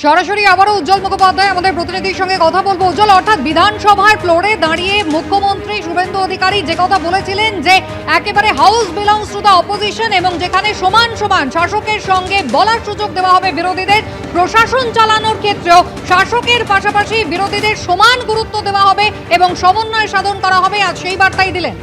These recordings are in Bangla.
সরাসরি আবারও উজ্জ্বল মুখোপাধ্যায় আমাদের প্রতিনিধির সঙ্গে কথা বলবো। উজ্জ্বল, অর্থাৎ বিধানসভার ফ্লোরে দাঁড়িয়ে মুখ্যমন্ত্রী শুভেন্দু অধিকারী যে কথা বলেছিলেন যে একেবারে house belongs to the opposition এবং যেখানে সমান সমান শাসকের সঙ্গে বলার সুযোগ দেওয়া হবে বিরোধীদের, প্রশাসন চালানোর ক্ষেত্রেও শাসকের পাশাপাশি বিরোধীদের সমান গুরুত্ব দেওয়া হবে এবং সমন্বয় সাধন করা হবে, আজ সেই বার্তাই দিলেন।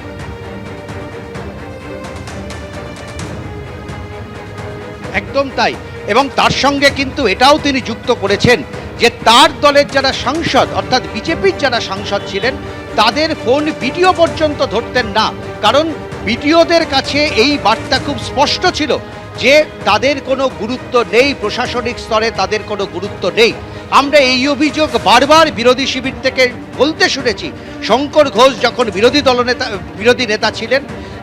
একদম তাই, এবং তার সঙ্গে কিন্তু এটাও তিনি যুক্ত করেছেন যে তার দলের যারা সাংসদ অর্থাৎ বিজেপির যারা সাংসদ ছিলেন তাদের ফোন ভিডিও পর্যন্ত ধরতেন না, কারণ ভিডিওদের কাছে এই বার্তা খুব স্পষ্ট ছিল যে তাদের কোনো গুরুত্ব নেই, প্রশাসনিক স্তরে তাদের কোনো গুরুত্ব নেই। আমরা এই অভিযোগ বারবার বিরোধী শিবির থেকে বলতে শুনেছি। শঙ্কর ঘোষ যখন বিরোধী নেতা ছিলেন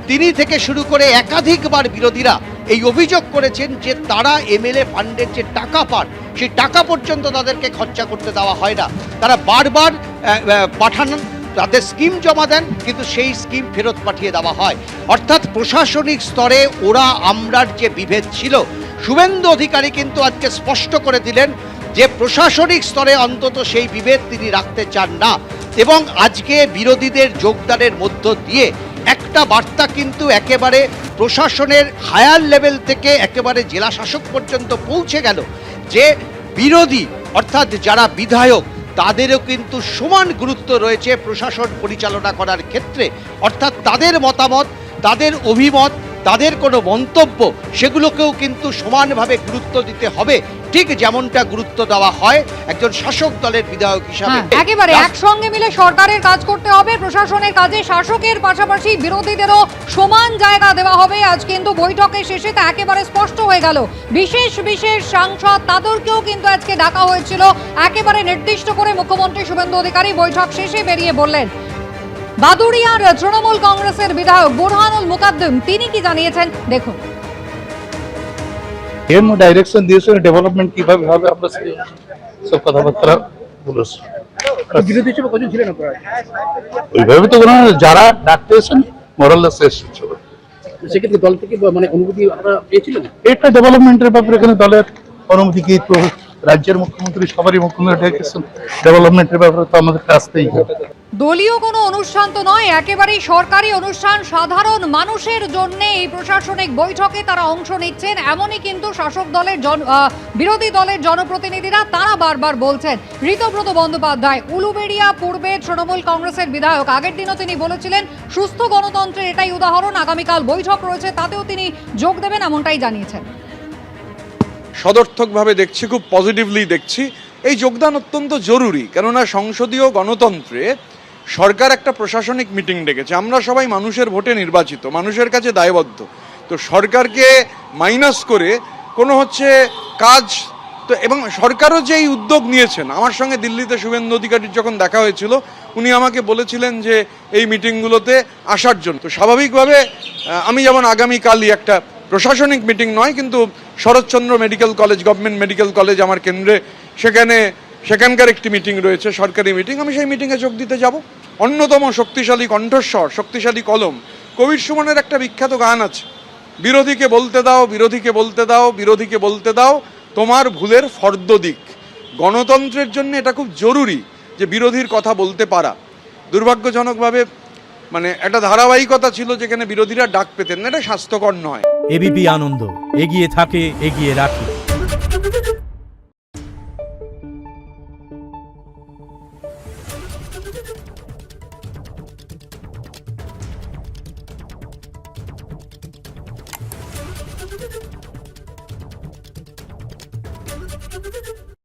তিনি থেকে শুরু করে একাধিকবার বিরোধীরা এই অভিযোগ করেছেন যে তারা এমএলএ ফান্ডের যে টাকা পান সেই টাকা পর্যন্ত তাদেরকে খরচা করতে দেওয়া হয় না। তারা বারবার পাঠান, তাদের স্কিম জমা দেন, কিন্তু সেই স্কিম ফেরত পাঠিয়ে দেওয়া হয়। অর্থাৎ প্রশাসনিক স্তরে ওরা আমরার যে বিভেদ ছিল, শুভেন্দু অধিকারী কিন্তু আজকে স্পষ্ট করে দিলেন যে প্রশাসনিক স্তরে অন্তত সেই বিভেদ তিনি রাখতে চান না। এবং আজকে বিরোধীদের যোগদানের মধ্য দিয়ে একটা বার্তা কিন্তু একেবারে প্রশাসনের হায়ার লেভেল থেকে একেবারে জেলা শাসক পর্যন্ত পৌঁছে গেল যে বিরোধী অর্থাৎ যারা বিধায়ক তাদেরও কিন্তু সমান গুরুত্ব রয়েছে প্রশাসন পরিচালনা করার ক্ষেত্রে। অর্থাৎ তাদের মতামত, তাদের অভিমত, তাদের কোনো মন্তব্য সেগুলোকেও কিন্তু সমানভাবে গুরুত্ব দিতে হবে, ঠিক যেমনটা গুরুত্ব দেওয়া হয় একজন শাসক দলের বিধায়ক হিসাবে। একেবারে একসঙ্গে মিলে সরকারের কাজ করতে হবে, প্রশাসনের কাজে শাসকের পাশাপাশি বিরোধীদেরও সমান জায়গা দেওয়া হবে। আজ কিন্তু বৈঠকের শেষে তা একেবারে স্পষ্ট হয়ে গেল। বিশেষ বিশেষ সাংসদ তাদেরকেও কিন্তু আজকে ডাকা হয়েছিল, একেবারে নির্দিষ্ট করে মুখ্যমন্ত্রী শুভেন্দু অধিকারী বৈঠক শেষে বেরিয়ে বললেন। বাদুড়িয়ার তৃণমূল কংগ্রেসের বিধায়ক বুরহানুল মুকাদ্দম তিনি কি জানিয়েছেন দেখুন। এর ডাইরেকশন দিয়েছে ডেভেলপমেন্ট কিভাবে হবে, আমরা সব কথাবার্তা বলেছি। বিরোধী হিসেবে কজন ছিলেন আপনারা? ওইভাবে তো কোনো যারা ডাকতে এসেছেন মোরাললেস এসেছে। সেক্ষেত্রে দল থেকে মানে অনুমতি আপনারা পেয়েছিলেন? এটা ডেভেলপমেন্টের ব্যাপারে এখানে দলের অনুমতি কি, তো রাজ্যের মুখ্যমন্ত্রী সবারই মুখ্যমন্ত্রী ডেকেছেন, ডেভেলপমেন্টের ব্যাপারে তো আমাদের আসতেই হবে। দলীয় কোনো অনুষ্ঠান তো নয়, একেবারেই সরকারি অনুষ্ঠান, সাধারণ মানুষের জন্য এই প্রশাসনিক বৈঠকে তারা অংশ নিচ্ছেন, এমনই কিন্তু শাসক দলের বিরোধী দলের জনপ্রতিনিধিরা তারা বারবার বলছেন। ঋতব্রত বন্দ্যোপাধ্যায় উলুবেড়িয়া পূর্বে তৃণমূল কংগ্রেসের বিধায়ক, আগের দিনও তিনি বলেছিলেন সুস্থ গণতন্ত্রের এটাই উদাহরণ, আগামীকাল বৈঠক রয়েছে তাতেও তিনি যোগ দেবেন, এমনটাই জানিয়েছেন। সদর্থকভাবে দেখছি, খুব পজিটিভলি দেখছি। এই যোগদান অত্যন্ত জরুরি, কেননা সংসদীয় গণতন্ত্রে সরকার একটা প্রশাসনিক মিটিং ডেকেছে। আমরা সবাই মানুষের ভোটে নির্বাচিত, মানুষের কাছে দায়বদ্ধ। তো সরকারকে মাইনাস করে কোনো কাজ তো, এবং সরকারও যে এই উদ্যোগ নিয়েছেন, আমার সঙ্গে দিল্লিতে শুভেন্দু অধিকারীর যখন দেখা হয়েছিল উনি আমাকে বলেছিলেন যে এই মিটিংগুলোতে আসার জন্য। তো স্বাভাবিকভাবে আমি যেমন আগামীকালই একটা প্রশাসনিক মিটিং নয় কিন্তু Saratchandra medical college, government medical college আমার কেন্দ্রে, সেখানকার একটি মিটিং রয়েছে, সরকারি মিটিং, আমি সেই মিটিংয়ে যোগ দিতে যাব। অন্যতম শক্তিশালী কণ্ঠস্বর, শক্তিশালী কলম, কবির সুমনের একটা বিখ্যাত গান আছে, বিরোধীকে বলতে দাও, বিরোধীকে বলতে দাও, বিরোধীকে বলতে দাও তোমার ভুলের ফর্দ দিক। গণতন্ত্রের জন্য এটা খুব জরুরি যে বিরোধীর কথা বলতে পারা। দুর্ভাগ্যজনকভাবে একটা ধারাবাহিকতা ছিল যেখানে বিরোধীরা ডাক পেতেন না, এটা স্বাস্থ্যকর নয়। এবিপি আনন্দ এগিয়ে থাকে, এগিয়ে রাখে।